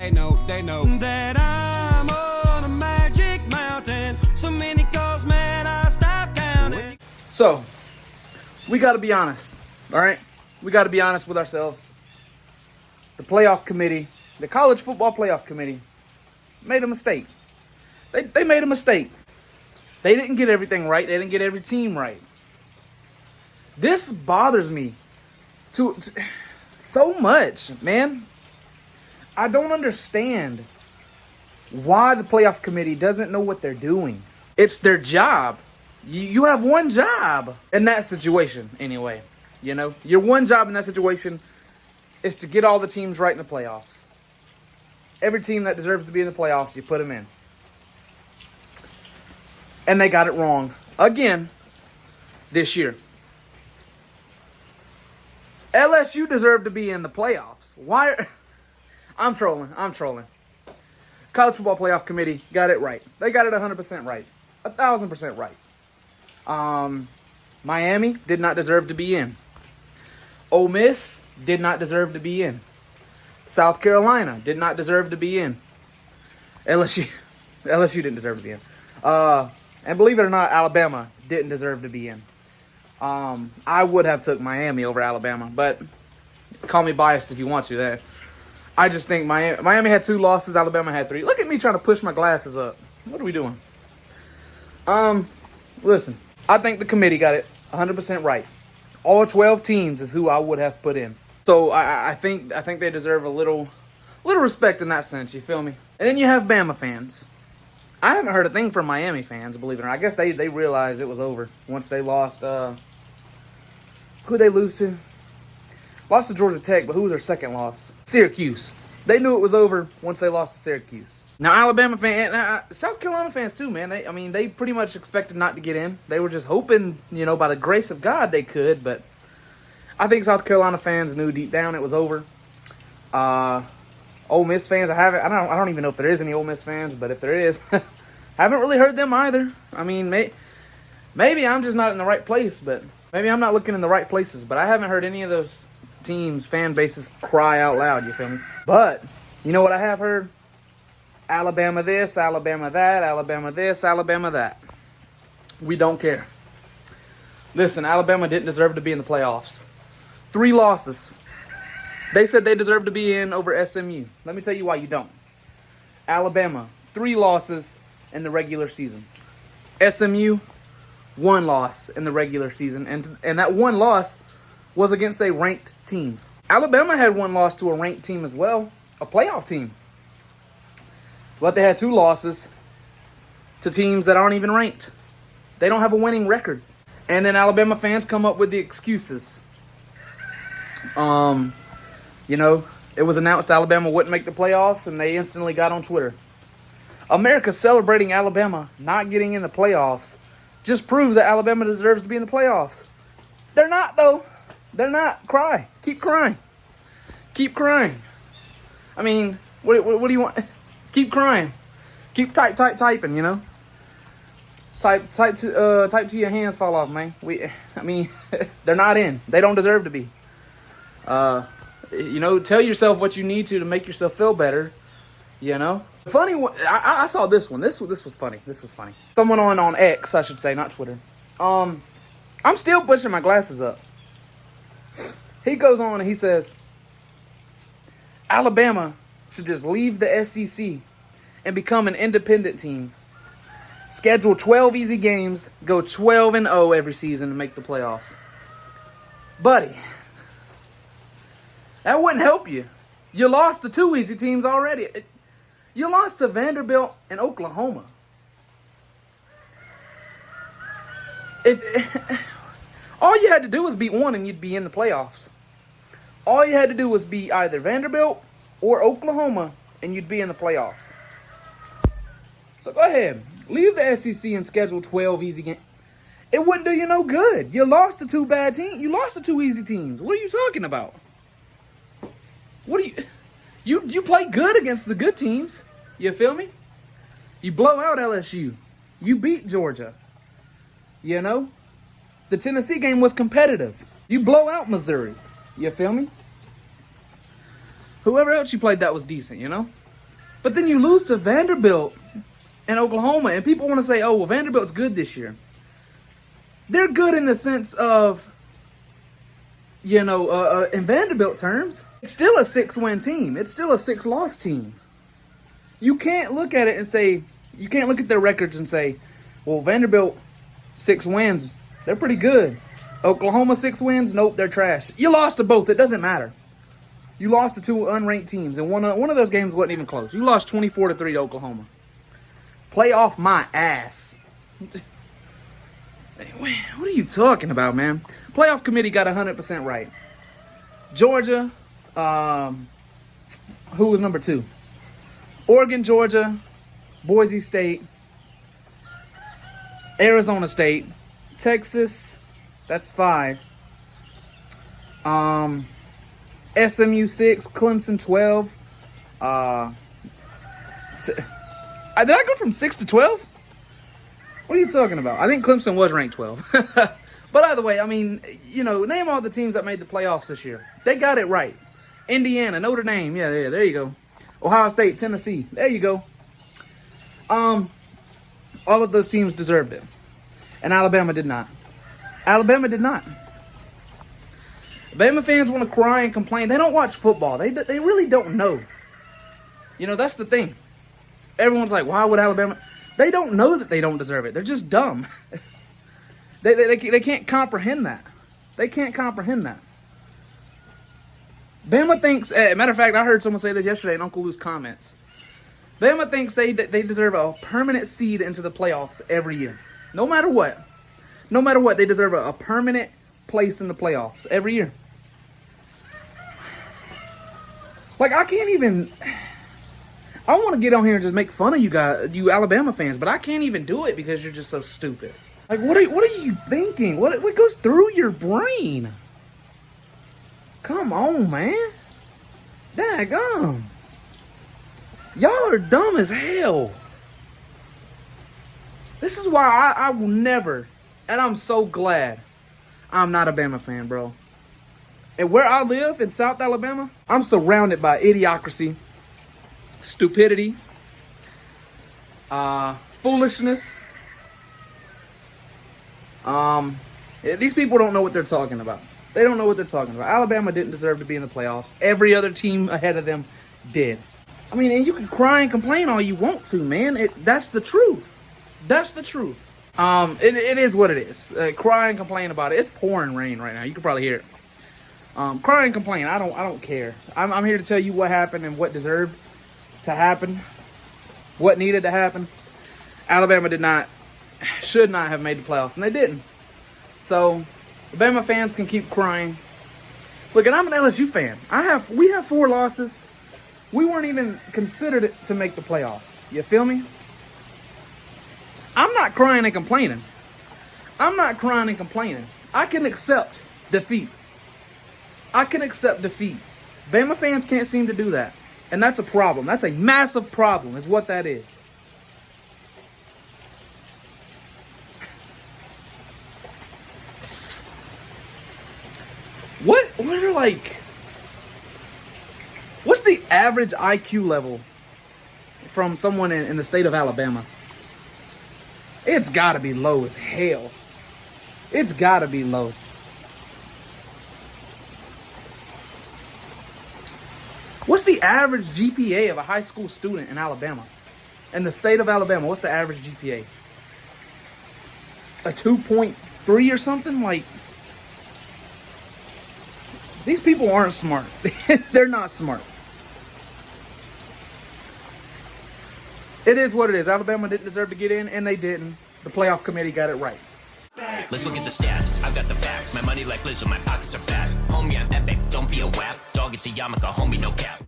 They know that I'm on a magic mountain. So many calls, man, I stop counting. So, we got to be honest, all right? We got to be honest with ourselves. The playoff committee, the college football playoff committee, made a mistake. They made a mistake. They didn't get everything right. They didn't get every team right. This bothers me so much, man. I don't understand why the playoff committee doesn't know what they're doing. It's their job. You have one job in that situation, anyway. You know, your one job in that situation is to get all the teams right in the playoffs. Every team that deserves to be in the playoffs, you put them in. And they got it wrong again this year. LSU deserved to be in the playoffs. Why? I'm trolling. College Football Playoff Committee got it right. They got it 100% right. 1,000% right. Miami did not deserve to be in. Ole Miss did not deserve to be in. South Carolina did not deserve to be in. LSU didn't deserve to be in. And believe it or not, Alabama didn't deserve to be in. I would have took Miami over Alabama, but call me biased if you want to there. I just think Miami had 2 losses, Alabama had 3. Look at me trying to push my glasses up. What are we doing? Listen, I think the committee got it 100% right. All 12 teams is who I would have put in. So I think they deserve a little respect in that sense, you feel me? And then you have Bama fans. I haven't heard a thing from Miami fans, believe it or not. I guess they realized it was over once they lost. Who'd they lose to? Lost to Georgia Tech, but who was their second loss? Syracuse. They knew it was over once they lost to Syracuse. Now, Alabama fans, South Carolina fans too, man. They pretty much expected not to get in. They were just hoping, by the grace of God they could, but I think South Carolina fans knew deep down it was over. Ole Miss fans, I don't even know if there is any Ole Miss fans, but if there is, haven't really heard them either. I mean, maybe I'm just not in the right place, but maybe I'm not looking in the right places, but I haven't heard any of those teams' fan bases cry out loud, you feel me? But, you know what I have heard? Alabama this, Alabama that, Alabama this, Alabama that. We don't care. Listen, Alabama didn't deserve to be in the playoffs. 3 losses. They said they deserve to be in over SMU. Let me tell you why you don't. Alabama, 3 losses in the regular season. SMU, 1 loss in the regular season. And that 1 loss was against a ranked team. Alabama had 1 loss to a ranked team as well, a playoff team. But they had 2 losses to teams that aren't even ranked. They don't have a winning record. And then Alabama fans come up with the excuses. It was announced Alabama wouldn't make the playoffs, and they instantly got on Twitter. America celebrating Alabama not getting in the playoffs just proves that Alabama deserves to be in the playoffs. They're not, though. They're not. Cry. Keep crying. Keep crying. I mean, what do you want? Keep crying. Keep typing, Type to your hands fall off, man. They're not in. They don't deserve to be. Tell yourself what you need to make yourself feel better. Funny one. I saw this one. This was funny. Someone on X, I should say, not Twitter. I'm still pushing my glasses up. He goes on and he says, Alabama should just leave the SEC and become an independent team. Schedule 12 easy games, go 12-0 every season to make the playoffs. Buddy, that wouldn't help you. You lost to 2 easy teams already. You lost to Vanderbilt and Oklahoma. All you had to do was beat 1 and you'd be in the playoffs. All you had to do was beat either Vanderbilt or Oklahoma and you'd be in the playoffs. So go ahead. Leave the SEC and schedule 12 easy games. It wouldn't do you no good. You lost to 2 bad teams. You lost to 2 easy teams. What are you talking about? You play good against the good teams. You feel me? You blow out LSU. You beat Georgia. The Tennessee game was competitive. You blow out Missouri. You feel me? Whoever else you played that was decent, But then you lose to Vanderbilt and Oklahoma, and people want to say, oh, well, Vanderbilt's good this year. They're good in the sense of, in Vanderbilt terms, it's still a 6-win team. It's still a 6-loss team. You can't look at it and say, you can't look at their records and say, well, Vanderbilt, 6 wins. They're pretty good. Oklahoma, 6 wins. Nope, they're trash. You lost to both. It doesn't matter. You lost to 2 unranked teams, and one of those games wasn't even close. You lost 24-3 to Oklahoma. Play off my ass. What are you talking about, man? Playoff committee got 100% right. Georgia, who was number 2? Oregon, Georgia, Boise State, Arizona State, Texas, that's 5. SMU 6, Clemson 12. Did I go from 6 to 12? What are you talking about? I think Clemson was ranked 12. But either way, I mean, name all the teams that made the playoffs this year. They got it right. Indiana, Notre Dame, yeah, there you go. Ohio State, Tennessee, there you go. All of those teams deserved it. And Alabama did not. Alabama did not. Bama fans want to cry and complain. They don't watch football. They really don't know. That's the thing. Everyone's like, why would Alabama? They don't know that they don't deserve it. They're just dumb. They can't comprehend that. They can't comprehend that. Bama thinks, matter of fact, I heard someone say this yesterday in Uncle Lou's comments. Bama thinks they deserve a permanent seed into the playoffs every year. No matter what. No matter what, they deserve a permanent place in the playoffs every year. Like, I can't even... I want to get on here and just make fun of you guys, you Alabama fans, but I can't even do it because you're just so stupid. Like, what are you thinking? What goes through your brain? Come on, man. Daggum. Y'all are dumb as hell. This is why I will never, and I'm so glad I'm not a Bama fan, bro. And where I live in South Alabama, I'm surrounded by idiocracy, stupidity, foolishness. These people don't know what they're talking about. They don't know what they're talking about. Alabama didn't deserve to be in the playoffs. Every other team ahead of them did. I mean, and you can cry and complain all you want to, man. That's the truth. That's the truth. It is what it is. Cry and complain about it. It's pouring rain right now. You can probably hear it. Cry and complain. I don't care. I'm here to tell you what happened and what deserved to happen. What needed to happen. Alabama should not have made the playoffs, and they didn't. So, the Bama fans can keep crying. Look, and I'm an LSU fan. We have 4 losses. We weren't even considered to make the playoffs. You feel me? I'm not crying and complaining. I'm not crying and complaining. I can accept defeat. I can accept defeat. Bama fans can't seem to do that. And that's a problem. That's a massive problem is what that is. What's the average IQ level from someone in the state of Alabama? It's got to be low as hell. It's got to be low. What's the average GPA of a high school student in Alabama? In the state of Alabama, what's the average GPA? A 2.3 or something? Like, these people aren't smart. They're not smart. It is what it is. Alabama didn't deserve to get in, and they didn't. The playoff committee got it right. Let's look at the stats. I've got the facts. My money like Lizzo, my pockets are fat. Homie, I'm epic. Don't be a wap. Dog, it's a yarmulke. Homie, no cap.